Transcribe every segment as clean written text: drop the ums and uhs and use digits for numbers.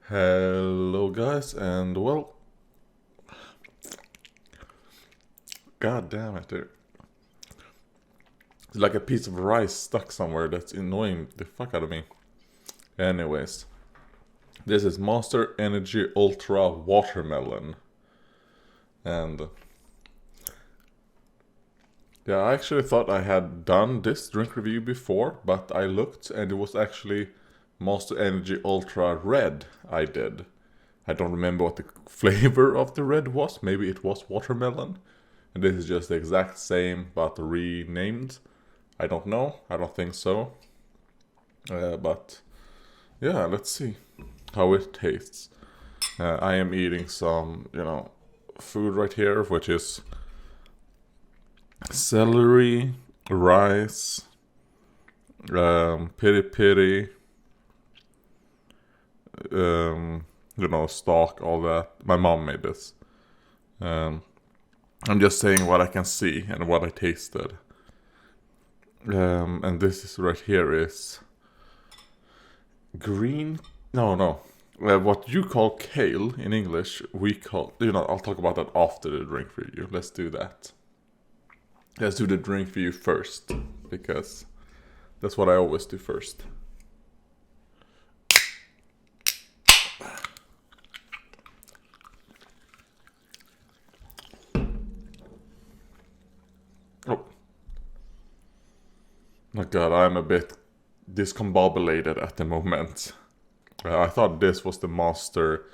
Hello guys, and well, god damn it, dude. It's like a piece of rice stuck somewhere that's annoying the fuck out of me. Anyways, this is Monster Energy Ultra Watermelon. And yeah, I actually thought I had done this drink review before, but I looked and it was actually Monster Energy Ultra Red I did. I don't remember what the flavor of the red was. Maybe it was watermelon. And this is just the exact same but renamed. I don't know. I don't think so. But yeah, let's see how it tastes. I am eating some, food right here, which is celery, rice, piri piri, stock, all that. My mom made this. I'm just saying what I can see and what I tasted. And this is right here is green. No. What you call kale in English, we call. I'll talk about that after the drink review. Let's do that. Let's do the drink review first, because that's what I always do first. Oh god, I'm a bit discombobulated at the moment. I thought this was the monster.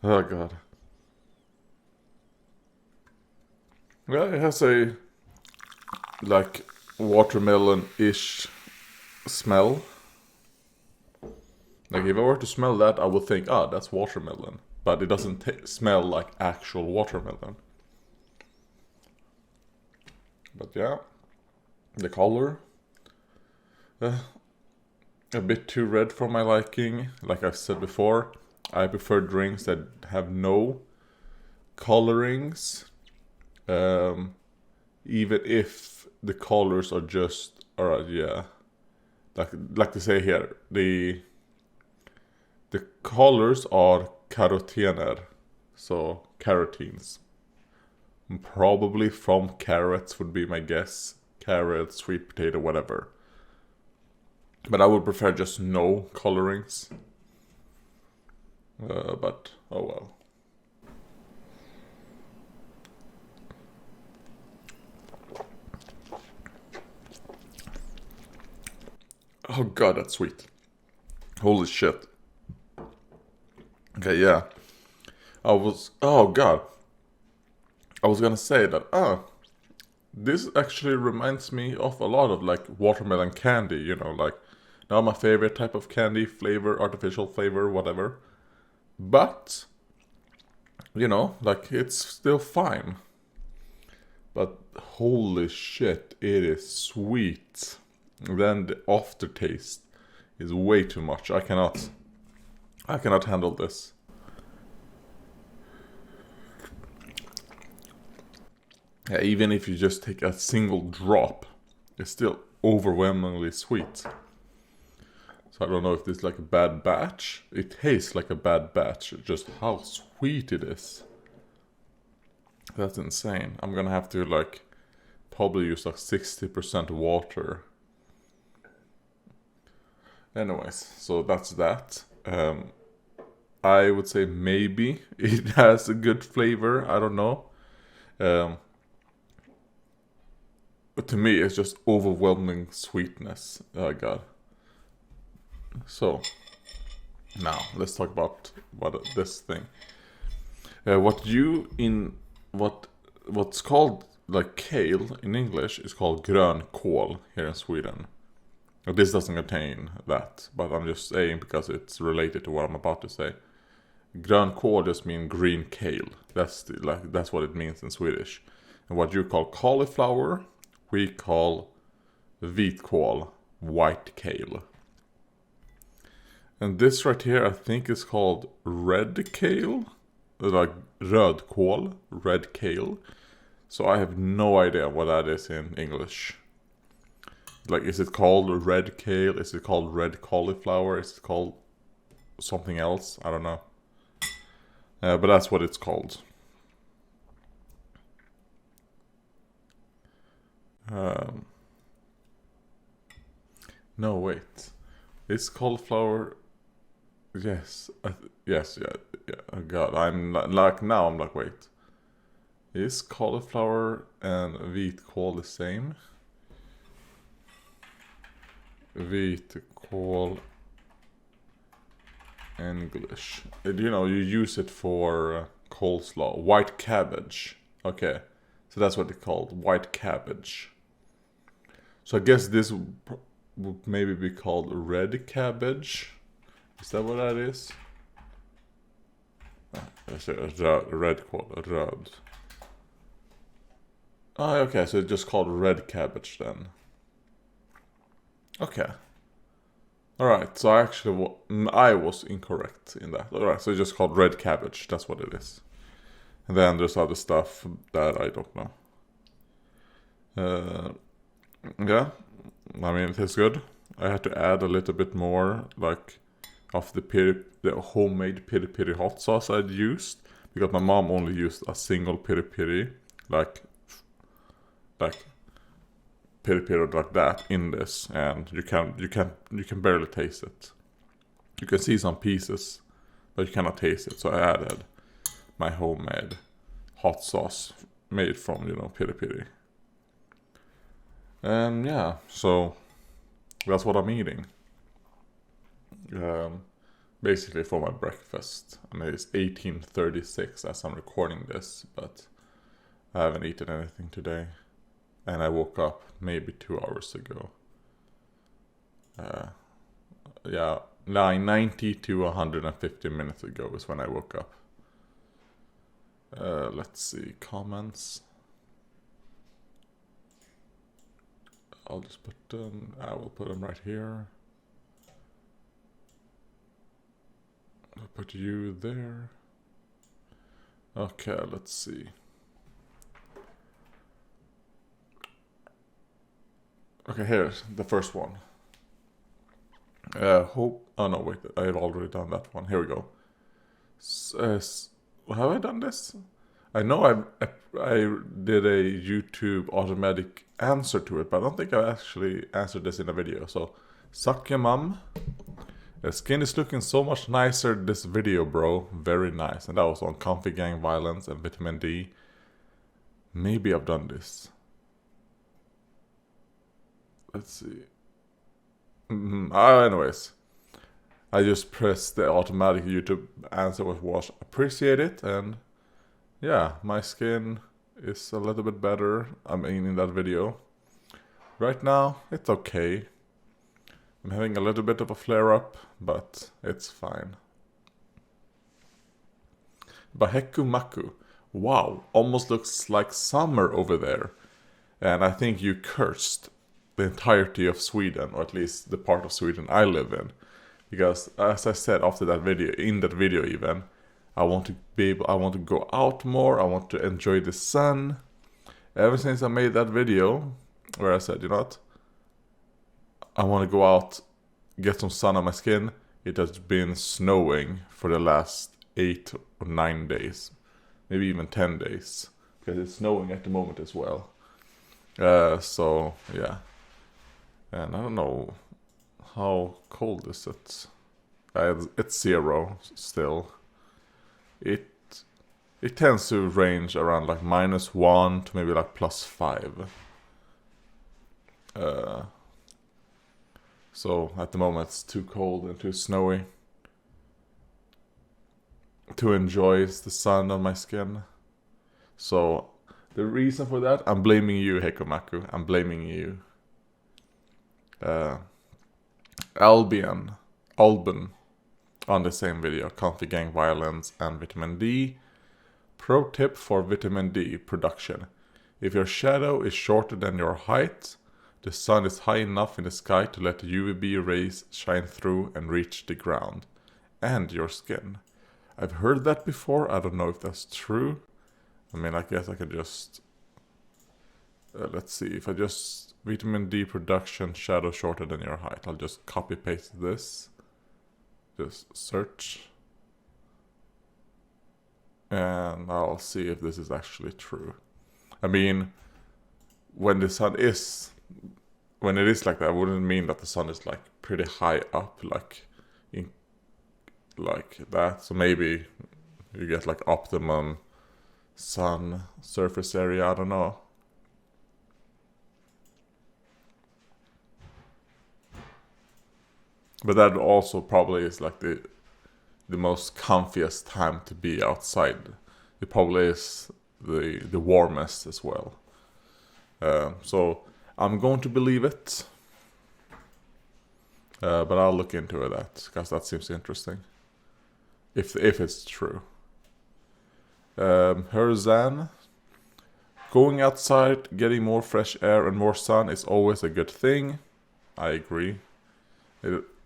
Oh god. Yeah, it has a like watermelon-ish smell. Like if I were to smell that, I would think, that's watermelon. But it doesn't smell like actual watermelon. But yeah, the color. A bit too red for my liking. Like I've said before, I prefer drinks that have no colorings. Even if the colors are just alright, yeah. Like to say here, the colors are carotener, so carotenes. Probably from carrots would be my guess. Carrot, sweet potato, whatever. But I would prefer just no colorings. But, oh well. Oh god, that's sweet. Holy shit. Okay, yeah. Oh god. I was gonna say that, this actually reminds me of a lot of like watermelon candy, like not my favorite type of candy flavor, artificial flavor, whatever. But, like it's still fine. But holy shit, it is sweet. Then the aftertaste is way too much. I cannot handle this. Yeah, even if you just take a single drop, it's still overwhelmingly sweet. So I don't know if this is like a bad batch. It tastes like a bad batch, just how sweet it is. That's insane. I'm gonna have to probably use like 60% water. Anyways, so that's that. I would say maybe it has a good flavor. I don't know. But to me, it's just overwhelming sweetness. Oh god. So now let's talk about this thing. What's called like kale in English is called grönkål here in Sweden. This doesn't contain that, but I'm just saying because it's related to what I'm about to say. Grönkål just means green kale. That's what it means in Swedish. And what you call cauliflower, we call vitkål, white kale. And this right here, I think is called red kale, like rödkål, red kale. So I have no idea what that is in English. Like, is it called red kale? Is it called red cauliflower? Is it called something else. I don't know. But that's what it's called. No, wait. Is cauliflower... Yes. Yes, yeah. Oh God, I'm like... Now I'm like, wait. Is cauliflower and wheat called the same? Wheat, call... English. You know, you use it for coleslaw. White cabbage. Okay. So that's what it's called. White cabbage. So I guess this would maybe be called red cabbage. Is that what that is? That's a red called red. Oh, okay, so it's just called red cabbage then. Okay. Alright, so I was incorrect in that. Alright, so it's just called red cabbage, that's what it is. And then there's other stuff that I don't know. Yeah, I mean, it is good. I had to add a little bit more, like, of the homemade piri piri hot sauce I'd used. Because my mom only used a single piri piri, like piri piri like that in this, and you can barely taste it. You can see some pieces, but you cannot taste it. So I added my homemade hot sauce made from, you know, piri piri. And yeah, so that's what I'm eating. Basically for my breakfast. I mean, it's 18:36 as I'm recording this, but I haven't eaten anything today. And I woke up maybe 2 hours ago. Yeah, 90 to 150 minutes ago is when I woke up. Let's see, comments. I'll just put them, I will put them right here. I'll put you there. Okay, let's see. Okay, here's the first one. Oh no, wait, I've already done that one. Here we go. Have I done this? I know I did a YouTube automatic answer to it, but I don't think I actually answered this in a video. So, suck your mum. The skin is looking so much nicer this video, bro. Very nice. And that was on Comfy Gang Violence and Vitamin D. Maybe I've done this. Let's see. Anyways, I just pressed the automatic YouTube answer was appreciate it, and yeah, my skin is a little bit better. I mean, in that video. Right now, it's okay. I'm having a little bit of a flare-up, but it's fine. Peahc Maku. Wow, almost looks like summer over there. And I think you cursed the entirety of Sweden, or at least the part of Sweden I live in. Because, as I said after that video, in that video even, I want to go out more, I want to enjoy the sun. Ever since I made that video, where I said, you know what? I want to go out, get some sun on my skin. It has been snowing for the last 8 or 9 days. Maybe even 10 days. Because it's snowing at the moment as well. So, yeah. And I don't know, how cold is it? It's 0 still. It tends to range around like -1 to maybe like +5. So at the moment it's too cold and too snowy to enjoy the sun on my skin. So the reason for that, I'm blaming you, Peahc Maku. I'm blaming you. Alban on the same video, Comfy Gang Violence and Vitamin D. Pro tip for Vitamin D production. If your shadow is shorter than your height, the sun is high enough in the sky to let the UVB rays shine through and reach the ground and your skin. I've heard that before, I don't know if that's true. I mean, I guess I could just... let's see, if I just... Vitamin D production, shadow shorter than your height. I'll just copy paste this. just search. And I'll see if this is actually true. I mean, when the sun is... When it is like that, wouldn't mean that the sun is like pretty high up, like that. So maybe you get like optimum sun surface area. I don't know. But that also probably is like the most comfiest time to be outside. It probably is the warmest as well. So I'm going to believe it. But I'll look into that, because that seems interesting. If it's true. Herzan. Going outside, getting more fresh air and more sun is always a good thing. I agree.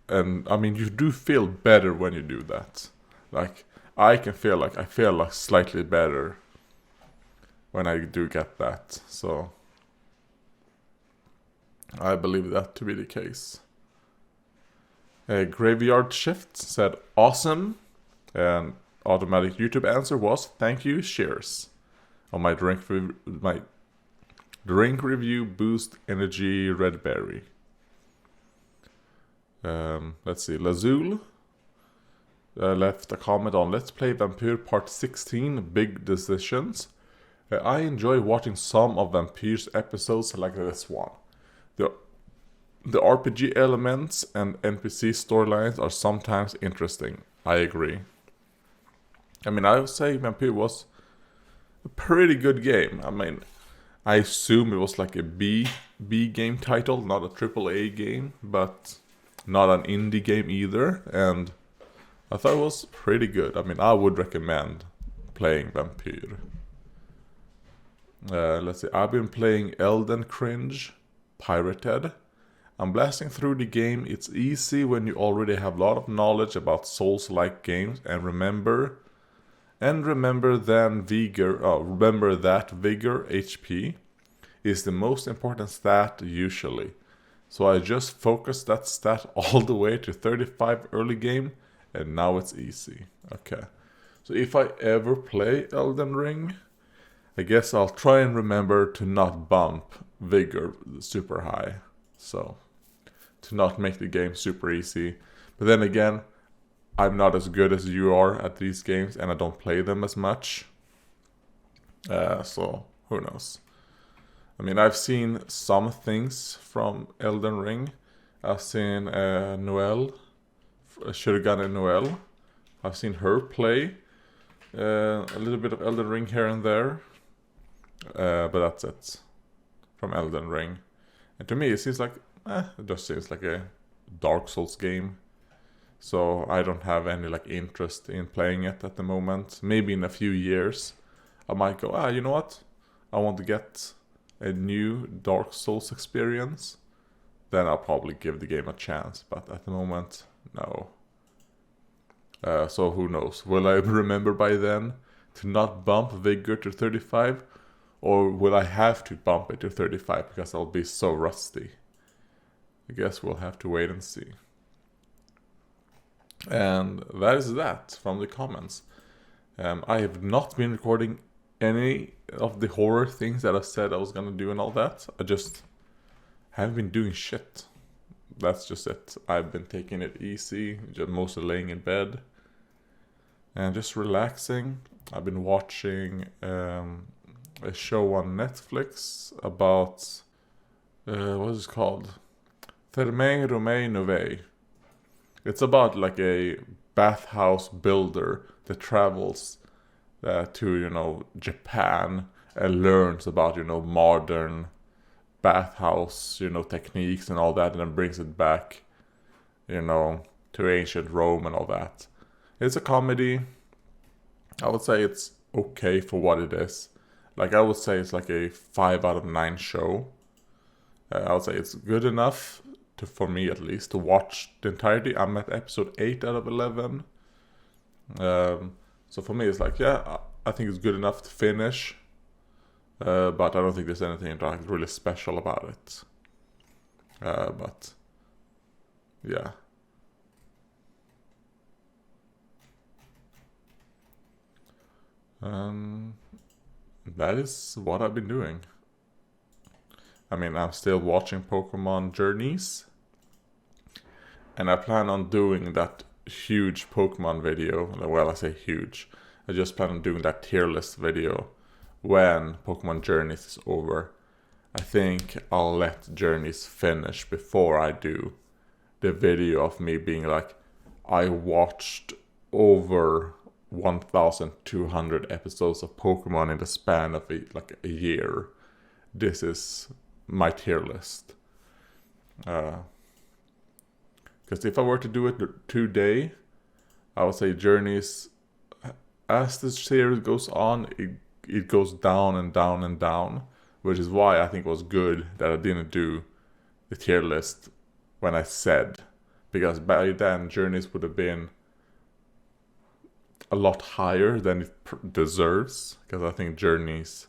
And I mean, you do feel better when you do that. Like, I feel like slightly better when I do get that. So I believe that to be the case. Graveyard Shift said awesome, and automatic YouTube answer was thank you, cheers. On my drink review boost energy red berry. Let's see, Lazul left a comment on Let's Play Vampire Part 16, Big Decisions. I enjoy watching some of Vampire's episodes like this one. The RPG elements and NPC storylines are sometimes interesting. I agree. I mean, I would say Vampire was a pretty good game. I mean, I assume it was like a B game title, not a AAA game, but not an indie game either. And I thought it was pretty good. I mean, I would recommend playing Vampire. Let's see, I've been playing Elden Cringe, pirated. I'm blasting through the game. It's easy when you already have a lot of knowledge about Souls-like games, and remember that vigor HP is the most important stat usually. So I just focused that stat all the way to 35 early game, and now it's easy. Okay. So if I ever play Elden Ring, I guess I'll try and remember to not bump vigor super high. So, to not make the game super easy. But then again, I'm not as good as you are at these games, and I don't play them as much. So, who knows? I mean, I've seen some things from Elden Ring. I've seen Noelle, Shurigan and Noelle. I've seen her play a little bit of Elden Ring here and there. But that's it from Elden Ring. And to me, it seems like it just seems like a Dark Souls game. So I don't have any like interest in playing it at the moment. Maybe in a few years, I might go, you know what? I want to get a new Dark Souls experience. Then I'll probably give the game a chance. But at the moment, no. So who knows? Will I remember by then to not bump Vigor to 35? Or will I have to bump it to 35 because I'll be so rusty? I guess we'll have to wait and see. And that is that from the comments. I have not been recording any of the horror things that I said I was gonna do and all that. I just haven't been doing shit. That's just it. I've been taking it easy, just mostly laying in bed and just relaxing. I've been watching a show on Netflix about what is it called? Thermae, Romae, Novae. It's about like a bathhouse builder that travels to Japan and learns about modern bathhouse techniques and all that, and then brings it back to ancient Rome and all that. It's a comedy. I would say it's okay for what it is. Like, I would say it's like a 5 out of 9 show. I would say it's good enough for me at least to watch the entirety. I'm at episode 8 out of 11. So for me it's like, yeah, I think it's good enough to finish. But I don't think there's anything like really special about it. But yeah. That is what I've been doing. I mean, I'm still watching Pokemon Journeys. And I plan on doing that huge Pokemon video. Well, I say huge. I just plan on doing that tier list video when Pokemon Journeys is over. I think I'll let Journeys finish before I do the video of me being like, I watched over 1,200 episodes of Pokemon in the span of a year. This is my tier list. Because if I were to do it today, I would say Journeys, as the series goes on, it goes down and down and down, which is why I think it was good that I didn't do the tier list when I said, because by then Journeys would have been a lot higher than it deserves, because I think Journeys,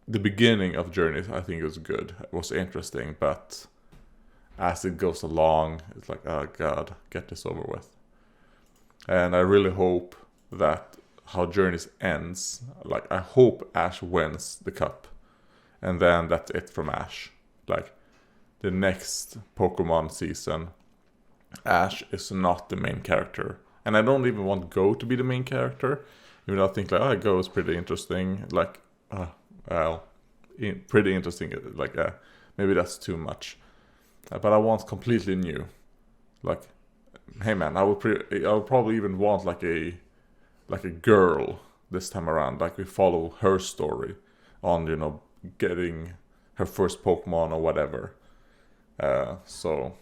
the beginning of Journeys, I think it was good, it was interesting, but as it goes along, it's like, oh god, get this over with. And I really hope that how Journeys ends, like I hope Ash wins the cup, and then that's it from Ash. Like the next Pokemon season, Ash is not the main character, and I don't even want Go to be the main character. Even though I think like, oh, Go is pretty interesting. Like, pretty interesting. Like, maybe that's too much. But I want completely new. Like, hey man, I would probably even want like a girl this time around. Like we follow her story on, getting her first Pokemon or whatever. So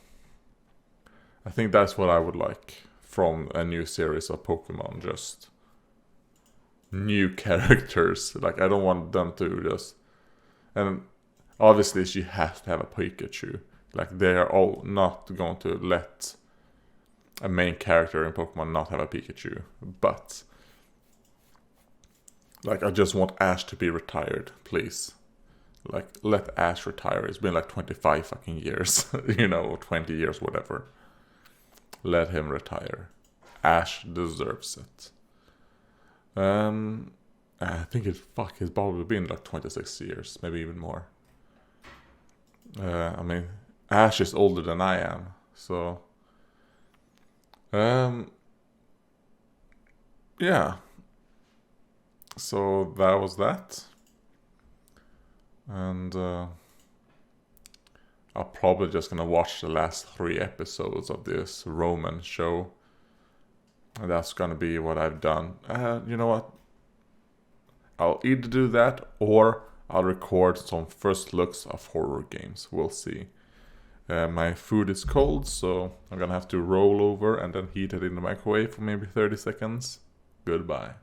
I think that's what I would like from a new series of Pokemon. Just new characters. Like I don't want them to just, and obviously she has to have a Pikachu. Like they are all not going to let a main character in Pokemon not have a Pikachu. But like I just want Ash to be retired, please. Like let Ash retire. It's been like 25 fucking years, or 20 years, whatever. Let him retire. Ash deserves it. I think it's probably been like 26 years, maybe even more. I mean, Ash is older than I am, so yeah. So that was that. And I'm probably just gonna watch the last 3 episodes of this Roman show. And that's gonna be what I've done. You know what? I'll either do that or I'll record some first looks of horror games. We'll see. My food is cold, so I'm gonna have to roll over and then heat it in the microwave for maybe 30 seconds. Goodbye.